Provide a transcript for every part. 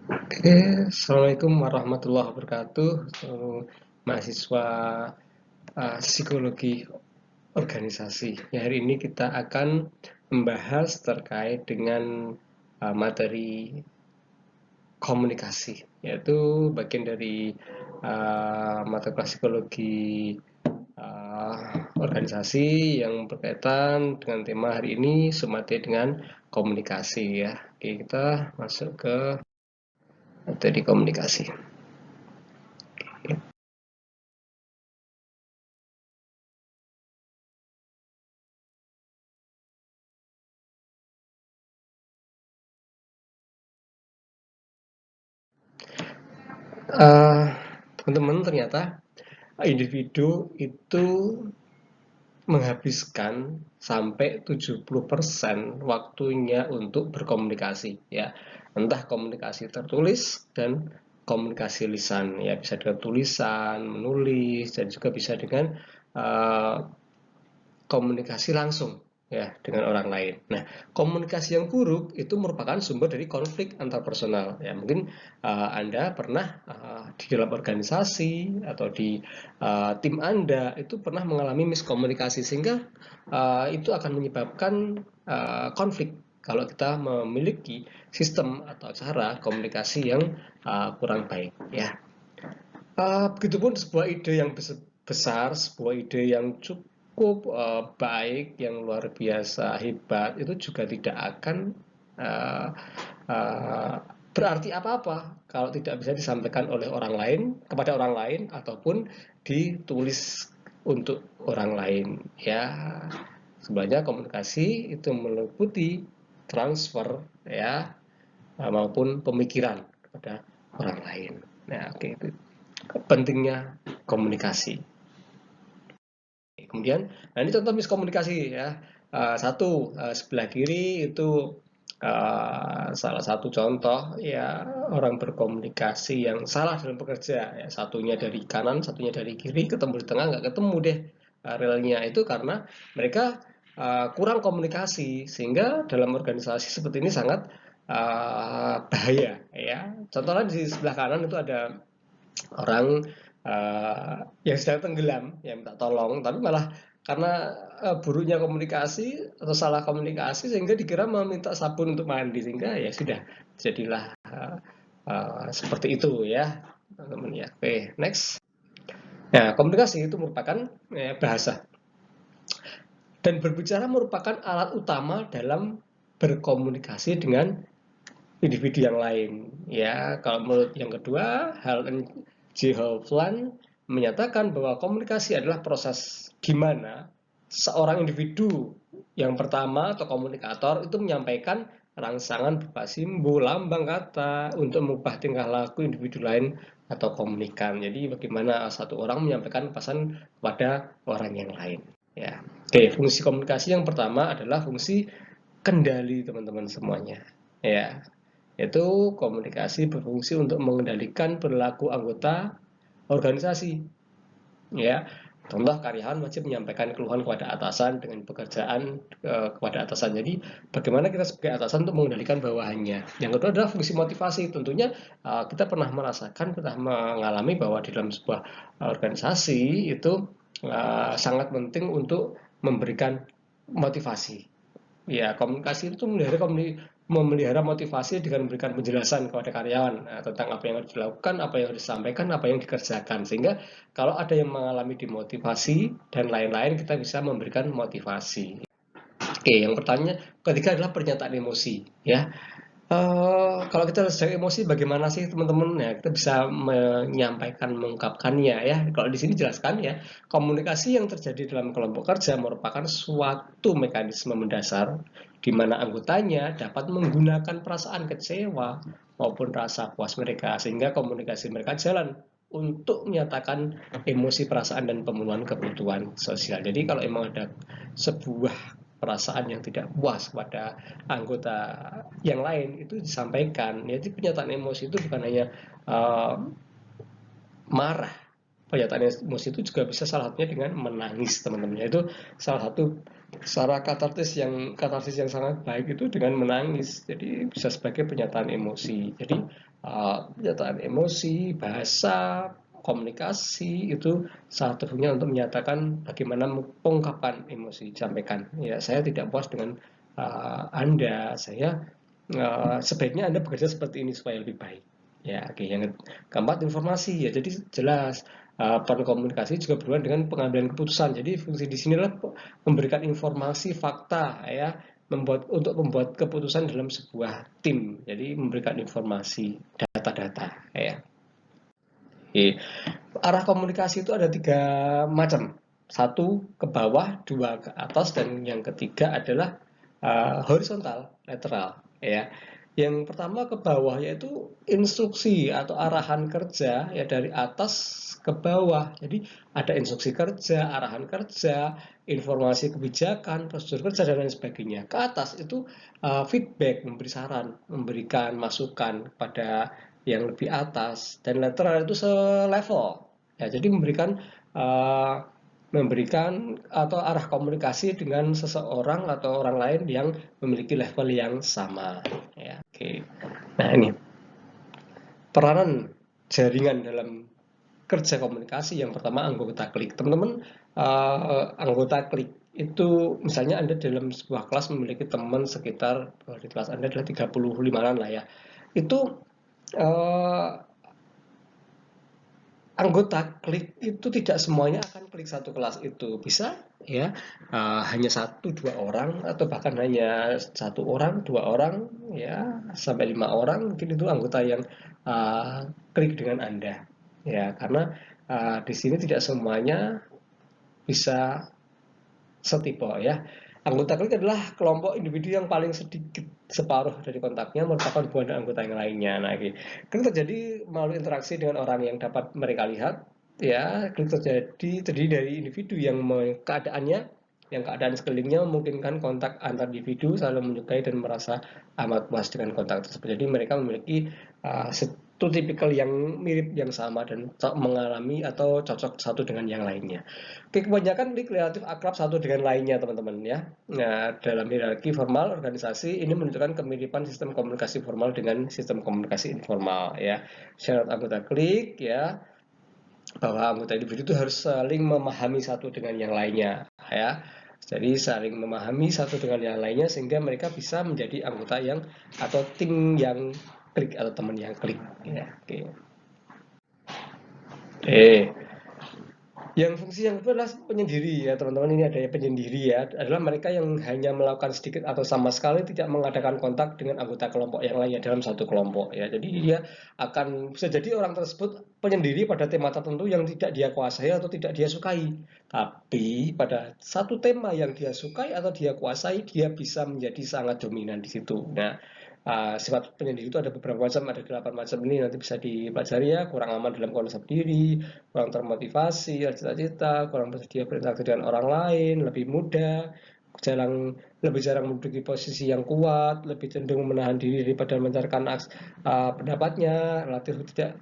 Oke, Assalamualaikum warahmatullahi wabarakatuh. Mahasiswa psikologi organisasi. Ya, hari ini kita akan membahas terkait dengan materi komunikasi, yaitu bagian dari mata kuliah psikologi organisasi yang berkaitan dengan tema hari ini semateri dengan komunikasi ya. Oke, kita masuk ke materi komunikasi. Teman-teman, ternyata individu itu menghabiskan sampai 70% waktunya untuk berkomunikasi ya. Entah komunikasi tertulis dan komunikasi lisan ya, bisa dengan tulisan, menulis, dan juga bisa dengan uh, komunikasi langsung ya dengan orang lain. Nah, komunikasi yang buruk itu merupakan sumber dari konflik antar personal. Ya, mungkin Anda pernah di dalam organisasi atau di tim Anda itu pernah mengalami miskomunikasi sehingga itu akan menyebabkan konflik kalau kita memiliki sistem atau cara komunikasi yang kurang baik ya. Begitupun sebuah ide yang besar, sebuah ide yang cukup baik, yang luar biasa hebat, itu juga tidak akan uh, uh, berarti apa-apa kalau tidak bisa disampaikan oleh orang lain kepada orang lain ataupun ditulis untuk orang lain. Ya, sebenarnya komunikasi itu meliputi transfer ya maupun pemikiran kepada orang lain. Nah, oke, itu pentingnya komunikasi. Kemudian, nah ini contoh miskomunikasi ya. Satu, sebelah kiri itu salah satu contoh ya orang berkomunikasi yang salah dalam bekerja. Ya, satunya dari kanan, satunya dari kiri, ketemu di tengah nggak ketemu deh realnya itu karena mereka kurang komunikasi sehingga dalam organisasi seperti ini sangat bahaya ya. Contohnya di sebelah kanan itu ada orang yang sedang tenggelam yang minta tolong tapi malah karena buruknya komunikasi atau salah komunikasi sehingga dikira meminta sabun untuk mandi sehingga ya sudah jadilah seperti itu ya teman-teman ya. Oke, next. Nah, komunikasi itu merupakan bahasa dan berbicara merupakan alat utama dalam berkomunikasi dengan individu yang lain. Ya, kalau menurut yang kedua, Helen J. Hovland menyatakan bahwa komunikasi adalah proses di mana seorang individu yang pertama atau komunikator itu menyampaikan rangsangan berupa simbol, lambang kata untuk mengubah tingkah laku individu lain atau komunikan. Jadi bagaimana satu orang menyampaikan pesan kepada orang yang lain. Ya, oke. Fungsi komunikasi yang pertama adalah fungsi kendali teman-teman semuanya. Ya, yaitu komunikasi berfungsi untuk mengendalikan perilaku anggota organisasi. Ya, contoh karyawan wajib menyampaikan keluhan kepada atasan dengan pekerjaan kepada atasan. Jadi, bagaimana kita sebagai atasan untuk mengendalikan bawahannya. Yang kedua adalah fungsi motivasi. Tentunya kita pernah merasakan, pernah mengalami bahwa di dalam sebuah organisasi itu sangat penting untuk memberikan motivasi. Ya, komunikasi itu memelihara motivasi dengan memberikan penjelasan kepada karyawan tentang apa yang harus dilakukan, apa yang harus disampaikan, apa yang dikerjakan. Sehingga kalau ada yang mengalami demotivasi dan lain-lain, kita bisa memberikan motivasi. Oke, yang pertanyaan ketiga adalah pernyataan emosi. Ya, kalau kita sedang emosi, bagaimana sih teman-teman? Ya, kita bisa menyampaikan, mengungkapkannya ya. Kalau di sini jelaskan ya, komunikasi yang terjadi dalam kelompok kerja merupakan suatu mekanisme mendasar di mana anggotanya dapat menggunakan perasaan kecewa maupun rasa puas mereka sehingga komunikasi mereka jalan untuk menyatakan emosi, perasaan dan pemenuhan kebutuhan sosial. Jadi kalau emang ada sebuah perasaan yang tidak puas pada anggota yang lain itu disampaikan. Jadi pernyataan emosi itu bukan hanya uh, marah. Pernyataan emosi itu juga bisa salah satunya dengan menangis teman-teman. Itu salah satu Secara katarsis yang sangat baik itu dengan menangis. Jadi bisa sebagai penyataan emosi. Jadi penyataan emosi, bahasa, komunikasi itu salah satunya untuk menyatakan bagaimana mengungkapkan emosi, disampaikan. Ya, saya tidak puas dengan Anda. Sebaiknya Anda bekerja seperti ini supaya lebih baik. Ya, oke. Yang keempat, informasi. Ya, jadi jelas peran komunikasi juga berhubungan dengan pengambilan keputusan. Jadi fungsi di sini adalah memberikan informasi, fakta, ya, untuk membuat keputusan dalam sebuah tim. Jadi memberikan informasi, data-data, ya. Oke. Arah komunikasi itu ada 3 macam. Satu ke bawah, dua ke atas, dan yang ketiga adalah horizontal, lateral, ya. Yang pertama ke bawah yaitu instruksi atau arahan kerja ya dari atas ke bawah. Jadi ada instruksi kerja, arahan kerja, informasi kebijakan, prosedur kerja dan lain sebagainya. Ke atas itu feedback, memberi saran, memberikan masukan kepada yang lebih atas, dan lateral itu selevel. Ya, jadi uh, memberikan atau arah komunikasi dengan seseorang atau orang lain yang memiliki level yang sama. Ya, oke. Nah, ini peranan jaringan dalam kerja komunikasi. Yang pertama, anggota klik. Teman-teman, anggota klik itu misalnya Anda dalam sebuah kelas memiliki teman sekitar di kelas Anda adalah 35-an lah ya. Itu uh, anggota klik itu tidak semuanya akan klik satu kelas itu. Bisa ya hanya 1-2 orang atau bahkan hanya 1 orang, 2 orang, ya sampai 5 orang mungkin itu anggota yang klik dengan Anda, ya, karena di sini tidak semuanya bisa setipe, ya. Anggota klik adalah kelompok individu yang paling sedikit, separuh dari kontaknya merupakan hubungan anggota yang lainnya. Nah, klik terjadi melalui interaksi dengan orang yang dapat mereka lihat. Ya, klik terdiri dari individu yang keadaan sekelilingnya memungkinkan kontak antar individu saling menyukai dan merasa amat puas dengan kontak tersebut. Jadi mereka memiliki satu tipikal yang mirip, yang sama, dan mengalami atau cocok satu dengan yang lainnya. Kebanyakan klik relatif akrab satu dengan lainnya, teman-teman, ya. Nah, dalam hierarki formal organisasi ini menunjukkan kemiripan sistem komunikasi formal dengan sistem komunikasi informal, ya. Syarat anggota klik, ya, bahwa anggota individu itu harus saling memahami satu dengan yang lainnya, ya. Jadi saling memahami satu dengan yang lainnya sehingga mereka bisa menjadi anggota yang atau tim yang klik atau teman yang klik, ya. Oke. Yang fungsi yang kedua adalah penyendiri, ya teman-teman. Ini ada penyendiri, ya, adalah mereka yang hanya melakukan sedikit atau sama sekali tidak mengadakan kontak dengan anggota kelompok yang lainnya dalam satu kelompok, ya. Jadi dia akan bisa jadi orang tersebut penyendiri pada tema tertentu yang tidak dia kuasai atau tidak dia sukai, tapi pada satu tema yang dia sukai atau dia kuasai dia bisa menjadi sangat dominan di situ. Nah, sifat penyendiri itu ada beberapa macam, ada 8 macam. Ini nanti bisa dipelajari, ya. Kurang aman dalam konsep diri, kurang termotivasi, cita-cita, kurang bersedia berinteraksi dengan orang lain, lebih muda, lebih jarang menduduki posisi yang kuat, lebih cenderung menahan diri daripada mencarikan pendapatnya,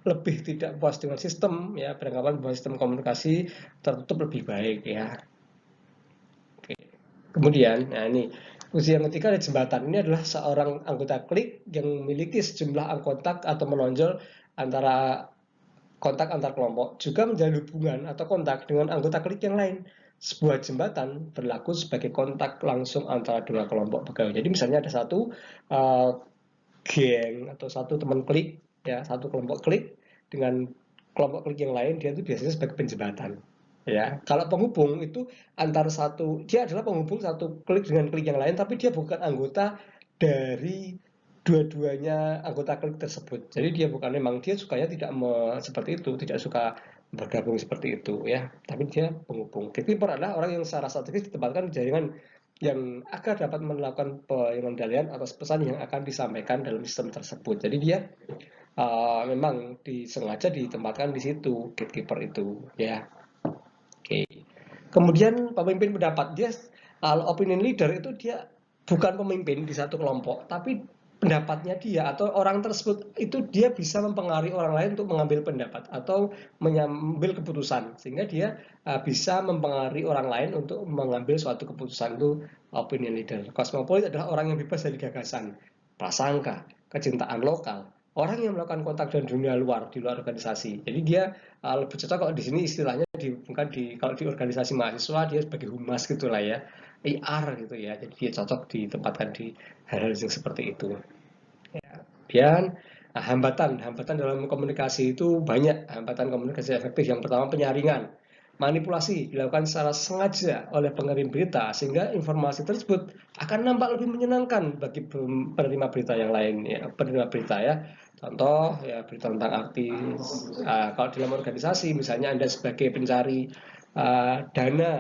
lebih tidak puas dengan sistem, ya, beranggapan bahwa sistem komunikasi tertutup lebih baik, ya. Oke. Kemudian, nah ini fungsi yang ketiga ada jembatan. Ini adalah seorang anggota klik yang memiliki sejumlah kontak atau menonjol antara kontak antar kelompok, juga menjalin hubungan atau kontak dengan anggota klik yang lain. Sebuah jembatan berlaku sebagai kontak langsung antara dua kelompok pegawai. Jadi misalnya ada satu geng atau satu teman klik, ya, satu kelompok klik dengan kelompok klik yang lain, dia itu biasanya sebagai penjembatan. Ya, kalau penghubung itu dia adalah penghubung satu klik dengan klik yang lain, tapi dia bukan anggota dari dua-duanya anggota klik tersebut. Jadi dia sukanya tidak seperti itu, tidak suka bergabung seperti itu, ya. Tapi dia penghubung. Gatekeeper adalah orang yang secara strategis ditempatkan di jaringan yang agar dapat melakukan pengendalian atas pesan yang akan disampaikan dalam sistem tersebut. Jadi dia memang disengaja ditempatkan di situ, gatekeeper itu, ya. Oke. Kemudian pemimpin pendapat, dia opinion leader itu dia bukan pemimpin di satu kelompok, tapi pendapatnya dia atau orang tersebut itu dia bisa mempengaruhi orang lain untuk mengambil pendapat atau mengambil keputusan sehingga dia bisa mempengaruhi orang lain untuk mengambil suatu keputusan itu opinion leader. Kosmopolit adalah orang yang bebas dari gagasan, prasangka, kecintaan lokal, orang yang melakukan kontak dengan dunia luar di luar organisasi. Jadi dia lebih cocok kalau di sini istilahnya bukan kalau di organisasi mahasiswa dia sebagai humas gitulah ya, IR gitu ya. Jadi dia cocok ditempatkan di hal-hal yang seperti itu. Kemudian hambatan dalam komunikasi itu banyak. Hambatan komunikasi efektif yang pertama penyaringan, manipulasi dilakukan secara sengaja oleh pengirim berita sehingga informasi tersebut akan nampak lebih menyenangkan bagi penerima berita yang lain ya, penerima berita ya. Contoh ya berita tentang artis. Kalau dalam organisasi misalnya Anda sebagai pencari dana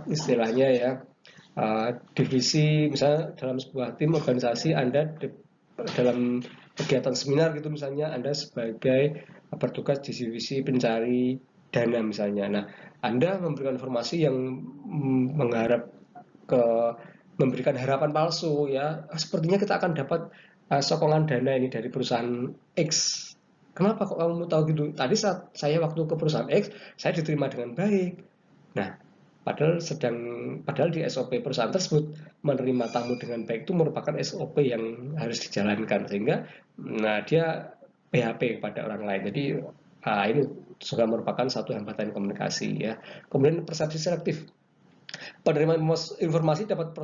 istilahnya ya, divisi misalnya dalam sebuah tim organisasi Anda dalam kegiatan seminar gitu misalnya Anda sebagai bertugas di divisi pencari dana misalnya. Nah, Anda memberikan informasi yang mengharap ke memberikan harapan palsu ya. Sepertinya kita akan dapat sokongan dana ini dari perusahaan X. Kenapa kok kamu tahu gitu? Tadi saat saya waktu ke perusahaan X, saya diterima dengan baik. Nah, padahal di SOP perusahaan tersebut menerima tamu dengan baik itu merupakan SOP yang harus dijalankan sehingga dia PHP kepada orang lain. Jadi ini juga merupakan satu hambatan komunikasi ya. Kemudian persepsi selektif. Penerima informasi dapat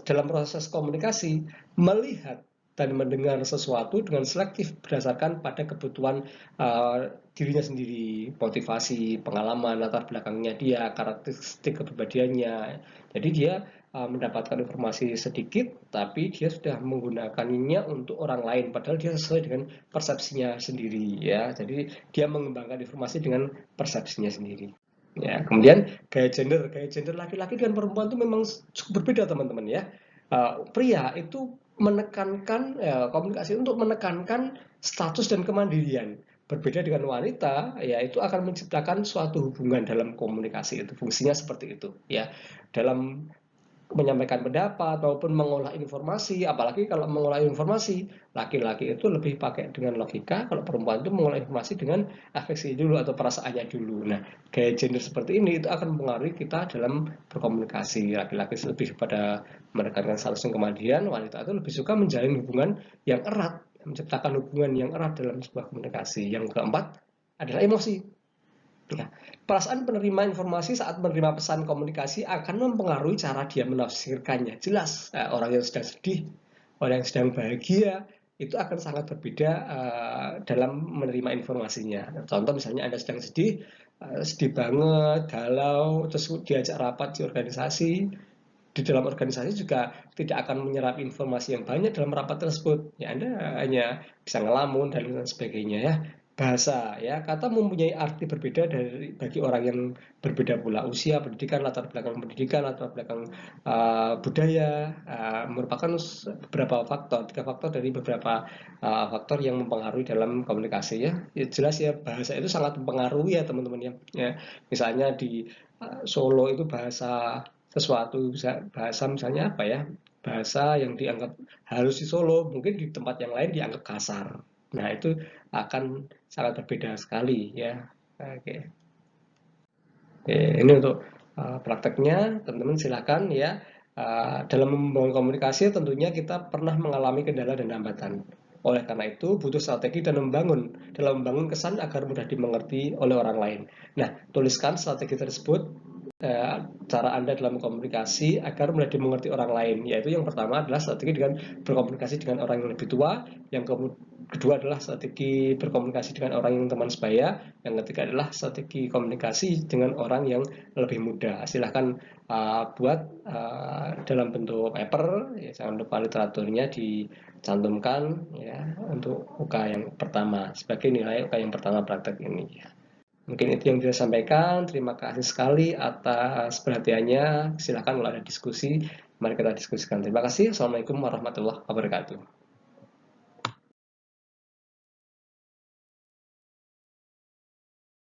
dalam proses komunikasi melihat dan mendengar sesuatu dengan selektif berdasarkan pada kebutuhan dirinya sendiri, motivasi, pengalaman, latar belakangnya dia, karakteristik kepribadiannya. Jadi dia mendapatkan informasi sedikit, tapi dia sudah menggunakannya untuk orang lain, padahal dia sesuai dengan persepsinya sendiri, ya. Jadi dia mengembangkan informasi dengan persepsinya sendiri. Ya, kemudian gaya gender laki-laki dan perempuan itu memang cukup berbeda teman-teman ya. Pria itu menekankan komunikasi untuk menekankan status dan kemandirian. Berbeda dengan wanita, ya itu akan menciptakan suatu hubungan dalam komunikasi itu. Fungsinya seperti itu ya. Dalam menyampaikan pendapat maupun mengolah informasi, apalagi kalau mengolah informasi, laki-laki itu lebih pakai dengan logika, kalau perempuan itu mengolah informasi dengan afeksi dulu atau perasaannya dulu. Nah, gaya gender seperti ini itu akan mempengaruhi kita dalam berkomunikasi. Laki-laki lebih pada menekankan status kemandirian, wanita itu lebih suka menjalin hubungan yang erat, menciptakan hubungan yang erat dalam sebuah komunikasi. Yang keempat adalah emosi. Ya, perasaan penerima informasi saat menerima pesan komunikasi akan mempengaruhi cara dia menafsirkannya. Jelas, orang yang sedang sedih, orang yang sedang bahagia, itu akan sangat berbeda dalam menerima informasinya. Contoh misalnya Anda sedang sedih, sedih banget, galau, terus diajak rapat di organisasi, di dalam organisasi juga tidak akan menyerap informasi yang banyak dalam rapat tersebut. Ya, Anda hanya bisa ngelamun dan sebagainya ya. Bahasa ya, kata mempunyai arti berbeda bagi orang yang berbeda pula. Usia, pendidikan, latar belakang budaya merupakan beberapa faktor, 3 faktor dari beberapa faktor yang mempengaruhi dalam komunikasi ya. Ya jelas ya, bahasa itu sangat mempengaruhi ya teman-teman ya. Ya, misalnya di Solo itu bahasa sesuatu, bahasa misalnya apa ya, bahasa yang dianggap halus di Solo mungkin di tempat yang lain dianggap kasar. Nah itu akan sangat berbeda sekali ya. Oke. Oke, ini untuk prakteknya teman-teman silakan ya. Dalam membangun komunikasi tentunya kita pernah mengalami kendala dan hambatan. Oleh karena itu butuh strategi dan dalam membangun kesan agar mudah dimengerti oleh orang lain. Nah, tuliskan strategi tersebut, cara Anda dalam komunikasi agar mudah dimengerti orang lain, yaitu yang pertama adalah strategi dengan berkomunikasi dengan orang yang lebih tua, yang kedua adalah strategi berkomunikasi dengan orang yang teman sebaya, yang ketiga adalah strategi komunikasi dengan orang yang lebih muda. Silahkan buat dalam bentuk paper, ya, jangan lupa literaturnya dicantumkan ya untuk UK yang pertama sebagai nilai UK yang pertama praktek ini. Ya. Mungkin itu yang bisa sampaikan. Terima kasih sekali atas perhatiannya. Silakan kalau ada diskusi, mari kita diskusikan. Terima kasih. Assalamualaikum warahmatullahi wabarakatuh.